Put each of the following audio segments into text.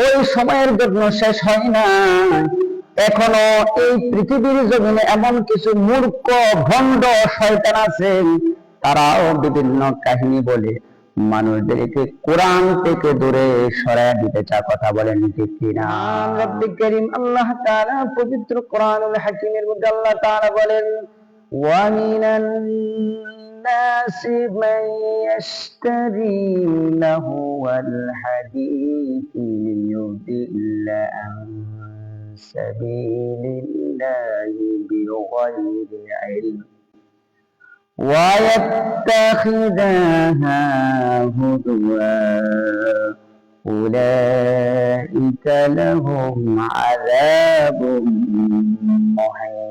ওই সময়ের জন্য শেষ হয় না। এখনো এই পৃথিবীর জমিনে এমন কিছু মূর্খ ভণ্ড শয়তান আছে, তারাও বিভিন্ন কাহিনী বলে মানুষদেরকে কোরআন থেকে দূরে সরায় দিতে চায়। কথা বলেন ঠিক কিনা? রব্বুল কারীম আল্লাহ তাআলা পবিত্র কোরআনুল হাকীমের মধ্যে আল্লাহ তাআলা বলেন, ওয়া মিনান নাসি মান ইয়াশতারি লাহুয়াল হাদীসি লিয়ুদিল্লা আন সাবিলিল্লাহি বিগাইরি ইলম ويتخذها هزوا أولئك لهم عذاب مهين।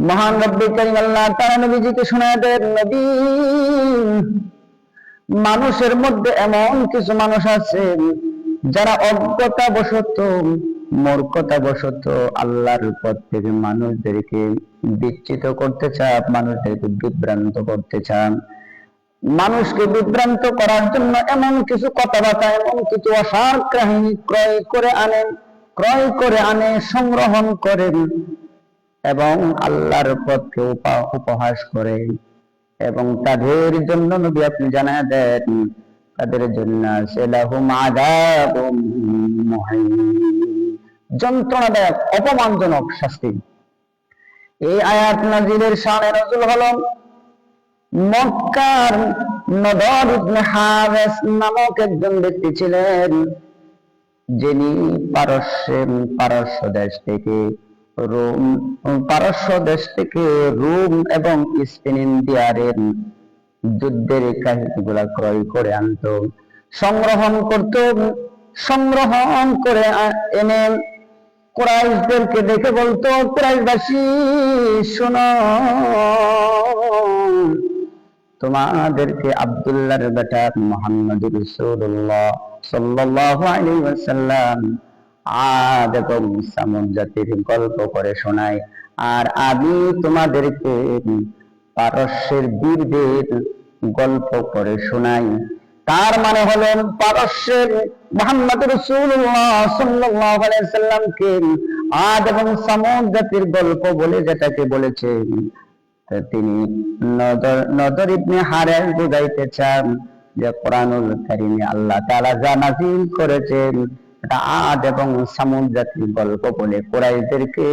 মহান রব্বুল কারীম আল্লাহ তাআলা নবীজিকে শোনায় দেন, নবী, মানুষের মধ্যে এমন কিছু মানুষ আছে যারা অজ্ঞতাবশত মূর্খতাবশত আল্লাহর পথ থেকে মানুষদেরকে বিচ্যুত করতে চায়, মানুষদেরকে বিভ্রান্ত করতে চান। মানুষকে বিভ্রান্ত করার জন্য এমন কিছু কথাবার্তা, এমন কিছু অসার কাহিনী ক্রয় করে আনে, সংগ্রহণ করেন এবং আল্লাহর পথকে উপহাস করে। এবং তাদের জন্য নবী আপনি জানায় দেন, তাদের জন্য লাহুম আযাবুম মুহিন, যন্ত্রণাদায়ক অপমানজনক শাস্তি। এই আয়াত নাযিলের শানে নজুল হলো মক্কার নদর ইবনে হারিস নামক একজন ব্যক্তি ছিলেন, যিনি পারস্য দেশ থেকে রোম এবং স্পেন ইন্ডিয়ারের যুদ্ধের কাহিনীগুলা ক্রয় করে আনত, সংগ্রহণ করে এনে কুরাইশদেরকে দেখে বলতো, কুরাইশবাসী শোনো, তোমাদেরকে আব্দুল্লাহর বেটা মুহাম্মদুর রাসূলুল্লাহ সাল্লাল্লাহু আলাইহি ওয়াসাল্লাম আদ এবং সামুদ জাতির গল্প করে শোনায়, আর আমি তোমাদেরকে পারস্যের বীরদের গল্প করে শোনাই। তার মানে হলেন পারস্যের মুহাম্মদুর রাসূলুল্লাহ সাল্লাল্লাহু আলাইহি ওয়াসাল্লামকে আদ এবং সামুদ জাতির গল্প বলে যেটাকে বলেছেন, তিনি নদর ইবনে হারিস বুঝাইতে চান যে কোরআনুল কারীমে আল্লাহ তাআলা যা নাযিল করেছেন এটা আদ এবং সামুদ জাতির গল্প বলে কুরাইশদেরকে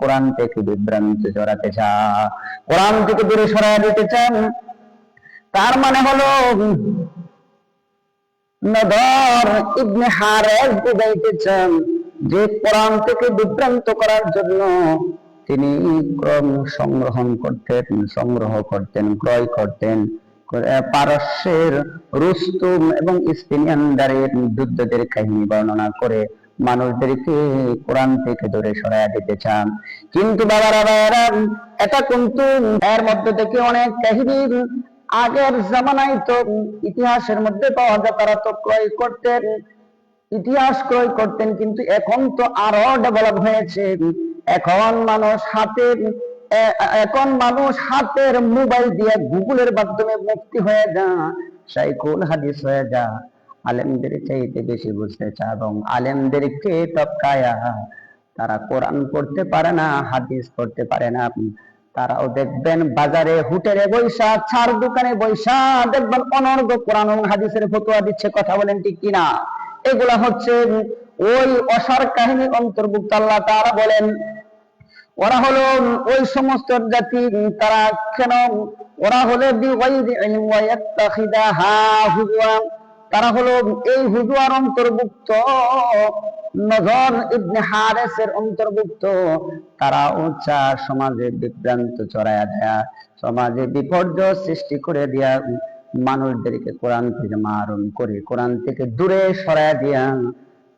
কোরআন থেকে বিভ্রান্তি জড়াতে চান, কোরআন থেকে দূরে সরায় দিতে চান। তার মানে হলো নদর ইবনে হারিস বুঝাইতে চান যে কোরআন থেকে বিভ্রান্ত করার জন্য তিনি সংগ্রহ করতেন, ক্রয় করতেন পারস্যের রুস্তুম এবং স্পেনিয়ানদের যুদ্ধের কাহিনী বর্ণনা করে মানুষদেরকে কোরআন থেকে দূরে সরাইয়া দিতে চান। কিন্তু বাবারা, এটা কিন্তু এর মধ্যে থেকে অনেক কাহিনী আগের জামানায় তো ইতিহাসের মধ্যে পাওয়া যায়, তারা তো ইতিহাস ক্রয় করতেন, কিন্তু এখন তো আরো ডেভেলপ হয়েছে। এখন মানুষ হাতের মোবাইল দিয়ে গুগলের মাধ্যমে মুক্তি হয়ে যা, শাইখুল হাদিস হয়ে যা, আলেমদের চাইতে বেশি বুঝতে চায় এবং আলেমদেরকে টপকায়া তারা কোরআন পড়তে পারে না, হাদিস পড়তে পারে না। তারাও দেখবেন বাজারে, হোটেলে বৈশা, চার দোকানে বৈশা দেখবেন অনর্গ কোরআন এবং হাদিসের ফতোয়া দিচ্ছে। কথা বলেন ঠিক কিনা? এগুলা হচ্ছে ওই অসার কাহিনীর অন্তর্ভুক্ত। আল্লাহ তাআলা বলেন, ওরা হলো ওই সমস্ত জাতি, তারা কেন, ওরা হলো বিগাইরি ইলম ওয়া ইয়াত্তাখিদাহা হুজওয়া, তারা হলো এই হুজওয়ার অন্তর্ভুক্ত, নজর ইবনে হারিসের অন্তর্ভুক্ত। তারা উচ্চা সমাজে বিভ্রান্ত চড়াইয়া দেয়া, সমাজে বিপর্যয় সৃষ্টি করে দেয়া, মানুষদেরকে কোরআন থেকে মারণ করে কোরআন থেকে দূরে সরাইয়া দিয়া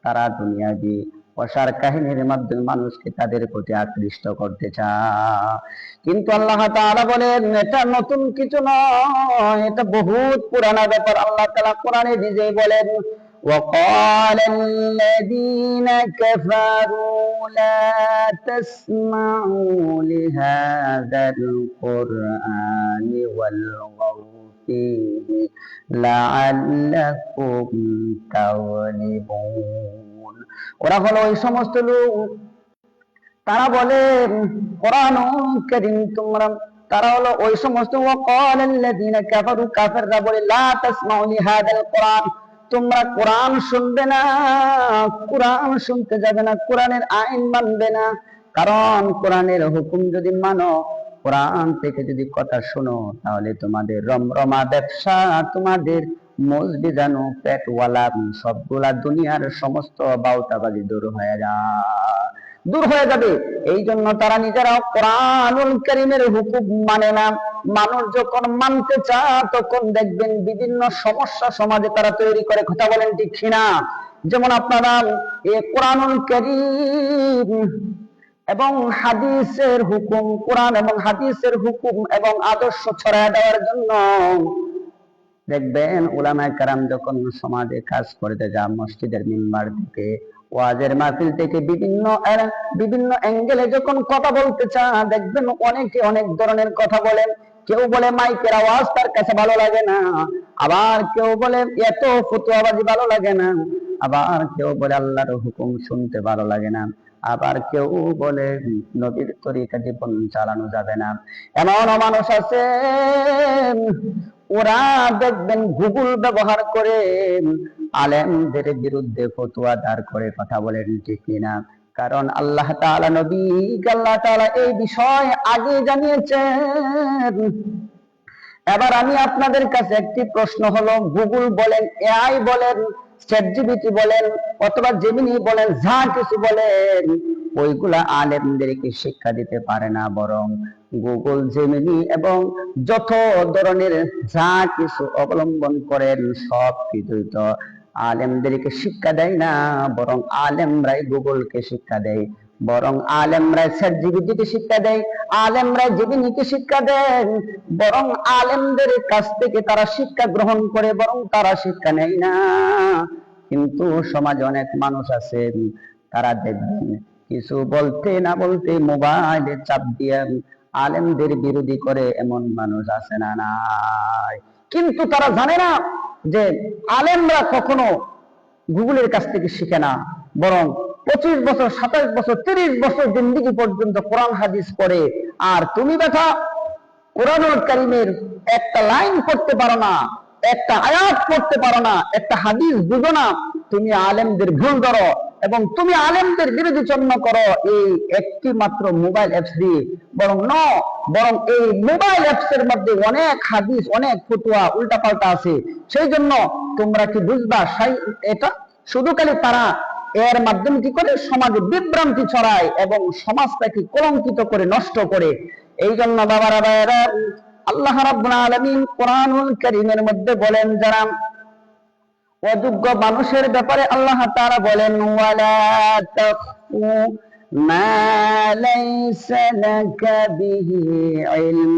তারা দুনিয়াবি অসার কাহিনীর মাধ্যমে মানুষকে তাদের প্রতি আকৃষ্ট করতে চায়। কিন্তু আল্লাহ তাআলা বলেন এটা নতুন কিছু নয়, এটা বহুত পুরানা ব্যাপার। আল্লাহ তাআলা কোরআনে নিজেই বলেন, وقال الذين كفروا لا تسمعوا لهذا القرآن والغوا فيه لعلكم تغلبون। ওরা হলো ওই সমস্ত লোক, তারা বলে কোরআনুল কারীম তোমরা, তারা হলো ওই সমস্ত ওয়াকালাল্লাযীনা কাফারু, কাফেররা বলে লা তাসমাউ লিহাদাল কোরআন, তোমরা কোরআন শুনবে না, কোরআন শুনতে যাবে না, কোরআনের আইন মানবে না। কারণ কোরআনের হুকুম যদি মানো, কোরআন থেকে যদি কথা শোনো, তাহলে তোমাদের রমরমা ব্যবসা, তোমাদের মোজ বিজানো পেটওয়ালা সবগুলা দুনিয়ার সমস্ত বাউতাবাজি দূর হয়ে যাবে। এই জন্য তারা নিজেরা কোরআনুল কারীমের হুকুম মানে না। মানুষ যখন মানতে চায়, তখন দেখবেন বিভিন্ন সমস্যা সমাজে তারা তৈরি করে। কথা বলেন ঠিক কিনা? যেমন আপনারা এই কোরআনুল কারীম এবং হাদিসের হুকুম, কোরআন এবং হাদিসের হুকুম এবং আদর্শ ছড়ায় দেওয়ার জন্য দেখবেন উলামায়ে কেরাম যখন সমাজে কাজ করতে যান, মসজিদের মিম্বার থেকে, ওয়াজের মাহফিল থেকে, বিভিন্ন অ্যাঙ্গেলে যখন কথা বলতে চান, দেখবেন অনেকে অনেক ধরনের কথা বলেন। কেউ বলে মাইকের আওয়াজ তার কাছে ভালো লাগে না, আবার কেউ বলে এত ফতোয়াবাজি ভালো লাগে না, আবার কেউ বলে আল্লাহর হুকুম শুনতে ভালো লাগে না, আবার কেউ বলে নবীর তরিকা জীবন চালানো যাবে না। এমন মানুষ আছে, ওরা দেখবেন গুগল ব্যবহার করে আলেমদের বিরুদ্ধে ফতোয়া দাঁড় করে কথা বলেন, ঠিক কিনা? কারণ আল্লাহ তাআলা, নবী আল্লাহ তাআলা এই বিষয় আগে জানিয়েছেন। এবার আমি আপনাদের কাছে একটি প্রশ্ন হলো, গুগল বলেন, এআই বলেন, চ্যাটজিপিটি বলেন, অথবা জেমিনি বলেন, যা কিছু বলেন, ওইগুলা আলেমদেরকে শিক্ষা দিতে পারে না, বরং গুগল, জেমিনি এবং যত ধরনের যা কিছু অবলম্বন করেন সব কিছুই তো আলেমদেরকে শিক্ষা দেয় না, বরং আলেমরাই গুগলকে শিক্ষা দেয়, বরং আলেমরাই চ্যাটজিপিটিকে শিক্ষা দেয়, আলেমরাই জেমিনিকে শিক্ষা দেন, বরং আলেমদের কাছ থেকে তারা শিক্ষা গ্রহণ করে, বরং তারা শিক্ষা নেয় না। কিন্তু সমাজে অনেক মানুষ আছে, তারা দেখবেন কিছু বলতে না বলতে মোবাইলে চাপ দিয়ে আলেমদের বিরোধী করে, এমন মানুষ আছে না নাই? কিন্তু তারা জানে না যে আলেমরা কখনো গুগলের কাছ থেকে শিখে না, বরং 25 বছর, 27 বছর, 30 বছর জিন্দেগি পর্যন্ত কোরআন হাদিস পড়ে। আর তুমি বেটা কোরআনুল কারীমের একটা লাইন পড়তে পারো না, একটা আয়াত পড়তে পারো না, একটা হাদিস বুঝো না, তুমি আলেমদের ভুল ধরো এবং তুমি আলেমদের বিরোধিচন্ন করো এই একটি মাত্র মোবাইল অ্যাপস দিয়ে। বরং এই মোবাইল অ্যাপস এর মধ্যে অনেক হাদিস, অনেক ফতোয়া উল্টাপাল্টা আছে। সেই জন্য তোমরা কি বুঝবা, এটা শুধু খালি তারা এর মাধ্যমে কি করে সমাজে বিভ্রান্তি ছড়ায় এবং সমাজটাকে কলঙ্কিত করে, নষ্ট করে। এই জন্য বাবারা, ভাইয়েরা, আল্লাহ রাব্বুল আলামিন কোরআনুল কারীমের মধ্যে বলেন, যারা অযোগ্য মানুষের ব্যাপারে আল্লাহ তাআলা বলেন, ওয়ালা তাকফু মা লাইসা লাকা বিহি ইলম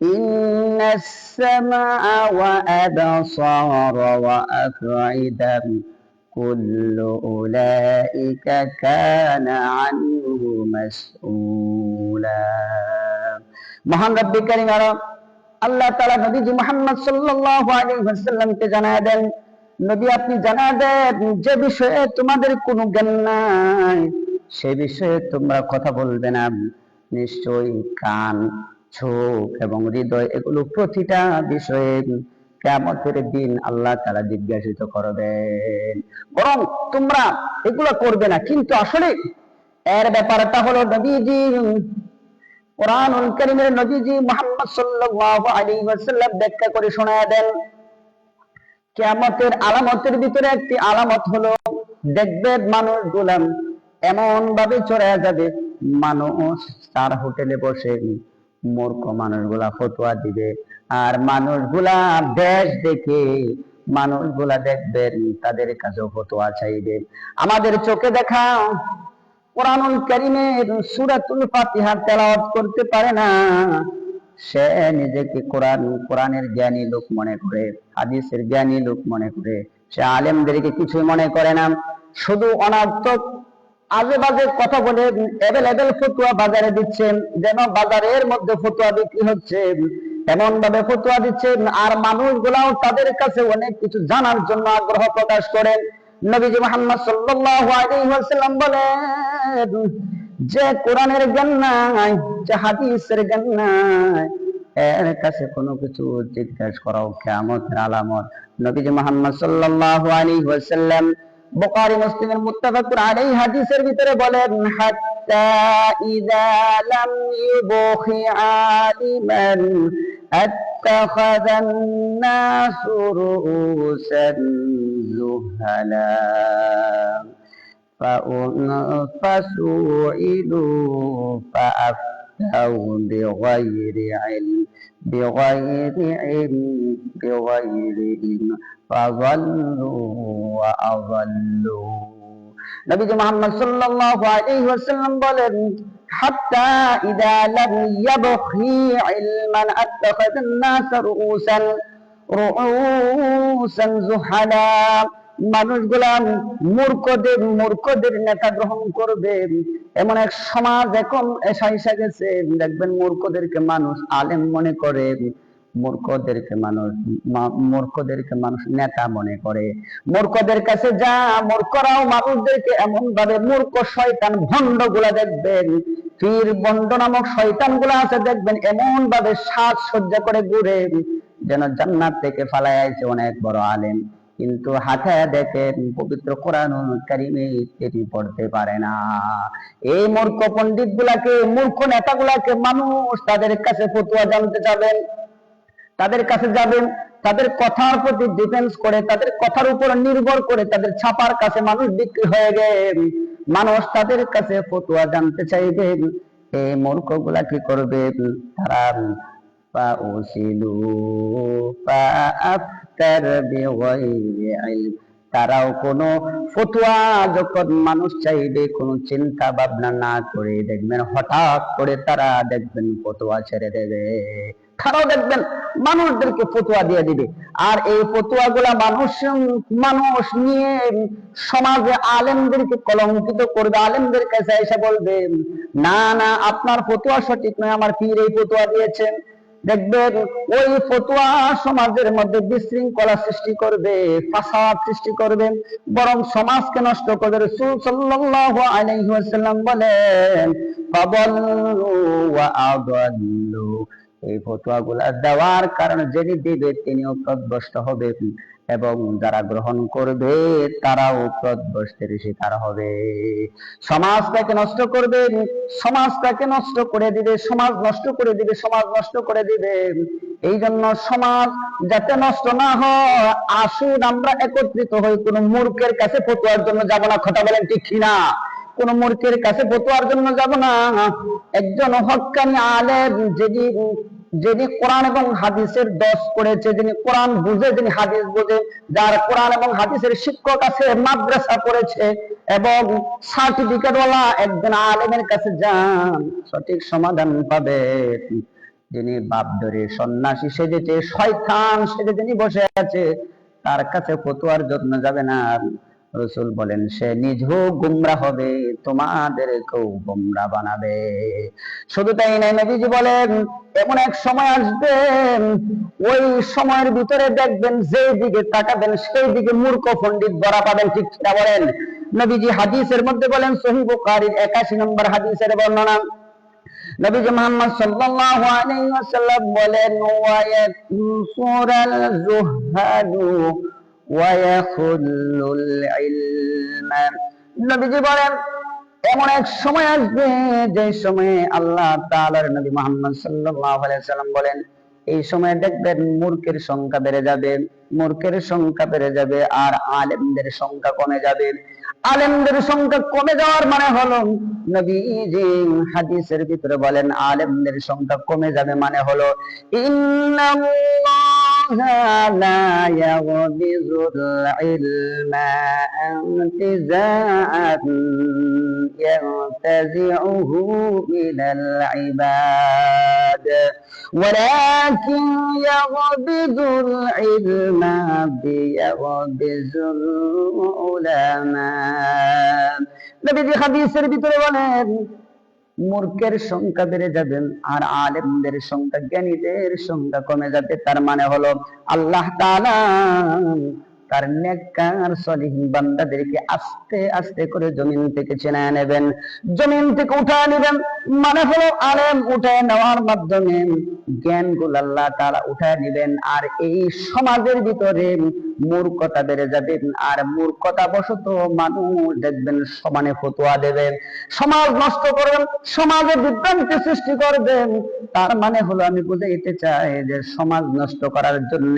ইন্নাস সামআ ওয়া আবসারা ওয়া আফঈদা কুল্লু উলাইকা কানা আনহু মাসউলা। মহান রব্বুল কারীম আল্লাহ তাআলা নবীজি মুহাম্মদ সাল্লাল্লাহু আলাইহি ওয়াসাল্লামকে জানায় দেন, নবী আপনি জানায় দেন, যে বিষয়ে তোমাদের কোনো জ্ঞান নাই সে বিষয়ে তোমরা কথা বলবে না। নিশ্চয়ই কান, চোখ এবং হৃদয়, এগুলো প্রতিটা বিষয়ে কিয়ামতের দিন আল্লাহ তাআলা জিজ্ঞাসিত করবেন, বরং তোমরা এগুলো করবে না। কিন্তু আসলে এর ব্যাপারটা হলো, নবীজি কোরআনুল কারীমের নবীজি মুহাম্মদ সাল্লাল্লাহু আলাইহি ওয়াসাল্লাম ব্যাখ্যা করে শোনায় দেন, কিয়ামতের আলামতের ভিতরে একটি আলামত হলো, দেখবে মানুষগুলা এমন ভাবে চড়ায় যাবে, মানুষ তার হোটেলে বসে মূর্খ মানুষগুলা ফতোয়া দিবে, আর মানুষগুলা দেশ দেখে মানুষগুলা দেখবেন তাদের কাছে ফতোয়া চাইবে। আমাদের চোখে দেখা কোরআনুল কারীমের সূরাতুল ফাতিহা তেলাওয়াত করতে পারে না, সে নিজেকে কোরআনের জ্ঞানী লোক মনে করে, হাদিসের জ্ঞানী লোক মনে করে, সে আলেমদেরকে কিছু মনে করে না, শুধু অনর্থক আজে বাজে কথা বলে এভেলেবেল ফতোয়া বাজারে দিচ্ছেন, যেন বাজারের মধ্যে ফতোয়া বিক্রি হচ্ছে, এমন ভাবে ফতোয়া দিচ্ছেন, আর মানুষগুলাও তাদের কাছে অনেক কিছু জানার জন্য আগ্রহ প্রকাশ করেন। নবীজি মুহাম্মদ সাল্লাল্লাহু আলাইহি ওয়াসাল্লাম বলেন, যে কোরআনের জ্ঞান নাই, যে হাদিসের জ্ঞান নাই, এর কাছে কোনো কিছু জিজ্ঞাসা করাও কিয়ামতের আলামত। নবীজি মুহাম্মদ সাল্লাল্লাহু আলাইহি ওয়াসাল্লাম বুখারী মুসলিমের মুত্তাফাকুন আলাইহি হাদিসের ভিতরে বলেন, হাত্তা ইযা লাম ইউবখি আলিমান আত্তাখাযান নাসু রুউসান যুহালা فسئلوا فأفتوا بغير علم فضلوا وأضلوا। নবীজি মুহাম্মদ সাল্লাল্লাহু আলাইহি ওয়াসাল্লাম বলেন, হাত্তা ইযা লাম ইয়াবখি ইলমান আত্তাখাযান নাস রুউসান যুহালা। মানুষগুলা মূর্খদের নেতা গ্রহণ করবে, এমন এক সমাজ এখন এসে গেছে। দেখবেন মূর্খদেরকে মানুষ আলেম মনে করে, মূর্খদেরকে মানুষ নেতা মনে করে। মূর্খদের কাছে যা, মূর্খরাও মানুষদেরকে এমন ভাবে, মূর্খ শয়তান ভণ্ড গুলা দেখবেন, পীর বন্ড নামক শয়তান গুলা আছে, দেখবেন এমন ভাবে সাজসজ্জা করে ঘুরে যেন জান্নাত থেকে ফালায় আইছে অনেক বড় আলেম, কিন্তু হাতে দেখেন পবিত্র কোরআনুল কারীমে তিনি পড়তে পারে না। এই মূর্খ পণ্ডিত গুলাকে, মূর্খ নেতা গুলাকে মানুষ তাদের কাছে ফতোয়া জানতে যাবেন, তাদের কাছে যাবেন, তাদের কথার প্রতি ডিফেন্স করে, তাদের কথার উপর নির্ভর করে তাদের ছাপার কাছে মানুষ বিক্রি হয়ে গেল। মানুষ তাদের কাছে ফতোয়া জানতে চাইবেন। এই মূর্খ গুলা কি করবে? তারা তারাও কোনো ফতোয়া যখন মানুষ চাইবে, কোনো চিন্তা ভাবনা না করে দেখবেন হঠাৎ করে তারা দেখবেন ফতোয়া ছেড়ে দেবে। তারাও দেখবেন মানুষদেরকে ফতোয়া দিয়ে দিবে। আর এই ফতোয়া গুলা মানুষ নিয়ে সমাজে আলেমদেরকে কলঙ্কিত করবে। আলেমদের কাছে এসে বলবে, না না, আপনার ফতোয়া সঠিক নয়, আমার পীর এই ফতোয়া দিয়েছেন। দেখবেন ওই ফতোয়া সমাজের মধ্যে বিশৃঙ্খলা সৃষ্টি করবে, ফাসাদ সৃষ্টি করবে, বরং সমাজকে নষ্ট করবে। রাসূল সাল্লাল্লাহু আলাইহি ওয়াসাল্লাম বলেন, ফাদাল্লু ওয়া আদাল্লু। এই ফতোয়াগুলা দেওয়ার কারণে যিনি দিবে তিনিও পথভ্রষ্ট হবে, এবং যারা গ্রহণ করবে তারাও পথভ্রষ্টের শিকার হবে। সমাজটাকে নষ্ট করবে, সমাজটাকে নষ্ট করে দিবে, সমাজ নষ্ট করে দিবে, সমাজ নষ্ট করে দিবে। এই জন্য সমাজ যাতে নষ্ট না হয়, আসুন আমরা একত্রিত হই, কোন মূর্খের কাছে ফতোয়ার জন্য যাব না। কথা বলেন ঠিক কিনা? কোন মূর্খের কাছে ফতোয়ার জন্য যাব না। একজন হক্কানি আলেম, যিনি কোরআন এবং হাদিসের দর্শ করেছে, যিনি কোরআন বুঝে, যিনি হাদিস বুঝে, যার কোরআন এবং হাদিসের শিক্ষক আছে, মাদ্রাসা করেছে এবং সার্টিফিকেট ওয়ালা একজন আলেমের কাছে যান, সঠিক সমাধান পাবে। যিনি বাপদরে সন্ন্যাসী সেজেছে, শয়তান সেজে যিনি বসে আছে, তার কাছে ফতোয়ার জন্য যাবে না। রাসূল বলেন, সে নিজেও গুমরা হবে, তোমাদেরকেও গুমরা বানাবে। শুধু তাই নয়, নবীজি বলেন, এমন এক সময় আসবে, ওই সময়ের ভিতরে দেখবেন যে দিকে তাকাবেন সেই দিকে মূর্খ পণ্ডিত ধরা পাবেন। ঠিক কিনা বলেন? নবীজি হাদিসের মধ্যে বলেন, সহিহ বুখারীর 81 নম্বর হাদিসের বর্ণনা, নবীজি মুহাম্মদ সাল্লাল্লাহু আলাইহি ওয়াসাল্লাম বলেন, ওয়া ইয়াকুসুরাল যুহাদু ওয়া ইয়াখুল্লুল ইলমা। নবীজি বলেন, এমন এক সময় আসবে যে সময়ে আল্লাহ তাআলার নবী মুহাম্মদ সাল্লাল্লাহু আলাইহি ওয়াসাল্লাম বলেন, এই সময় দেখবেন মূর্খের সংখ্যা বেড়ে যাবে, মূর্খের সংখ্যা বেড়ে যাবে, আর আলেমদের সংখ্যা কমে যাবে। আলেমদের সংখ্যা কমে যাওয়ার মানে হলো, নবীজি হাদিসের ভিতরে বলেন, আলেমদের সংখ্যা কমে যাবে মানে হলো, ইন্নাল্লাহা লা ইয়াগবিযুল ইলমা ইনতিজাআন ইয়ানতাজিউহু মিনাল ইবাদ ওয়ালাকিন ইয়াগবিযুল ইলমা বিয়াগবিযুল উলামা। নবীজি হাদিসের ভিতরে বলেন, মূর্খের সংখ্যা বেড়ে যাবে আর আলেমদের সংখ্যা, জ্ঞানীদের সংখ্যা কমে যাবে। তার মানে হলো আল্লাহ তাআলা তার নেককার সলিহিন বান্দাদেরকে আস্তে আস্তে করে জমিন থেকে ছিনায় নেবেন, জমিন থেকে উঠায় নেবেন। মানে হলো আলেম উঠায় নেওয়ার মাধ্যমে জ্ঞানগুলো আল্লাহ তাআলা উঠায় নেবেন। আর এই সমাজের ভিতরে মূর্খতা বেড়ে যাবে, আর মূর্খতা বশত মানুষ দেখবেন সমানে ফতোয়া দেবেন, সমাজ নষ্ট করবেন, সমাজে বিভ্রান্তি সৃষ্টি করবেন। তার মানে হলো আমি বুঝাইতে চাই যে সমাজ নষ্ট করার জন্য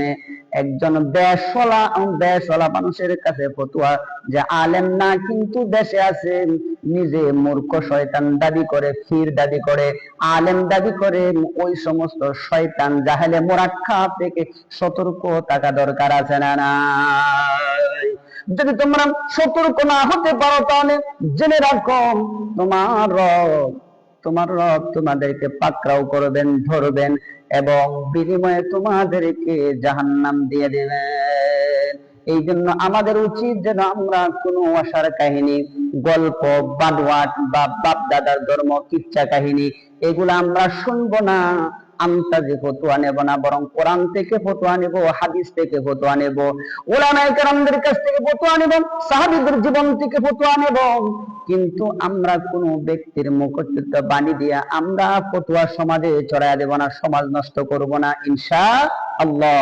একজন দেশওয়ালা মানুষের কাছে ফতোয়া, যে আলেম না কিন্তু দেশে আছে, নিজে মূর্খ শয়তান দাবি করে, ফির দাবি করে, আলেম দাবি করে, ওই সমস্ত শয়তান জাহেলে মোরাক্কাব থেকে সতর্ক থাকা দরকার আছে না নাই? যদি তোমরা সতর্ক না হতে পারো তাহলে জেনে রাখো তোমার রব তোমাদেরকে পাকড়াও করবেন, ধরবেন এবং বিনিময়ে তোমাদেরকে জাহান্নাম দিয়ে দেবেন। এই জন্য আমাদের উচিত যেন আমরা কোনো আশার কাহিনী, গল্প, বানোয়াট বা বাপ দাদার ধর্ম, কিচ্ছা কাহিনী এগুলো আমরা শুনবো না, আন্তাজে ফতোয়া নেব না, বরং কোরআন থেকে ফতোয়া নেব, হাদিস থেকে ফতোয়া নেব, উলামায়ে কেরামদের কাছ থেকে ফতোয়া নেব, সাহাবীদের জীবন থেকে ফতোয়া নেব। কিন্তু আমরা কোনো ব্যক্তির মুখোচ্চিত বাণী দিয়া আমরা ফতোয়া সমাজে ছড়াইয়া দেব না, সমাজ নষ্ট করব না ইনশাআল্লাহ।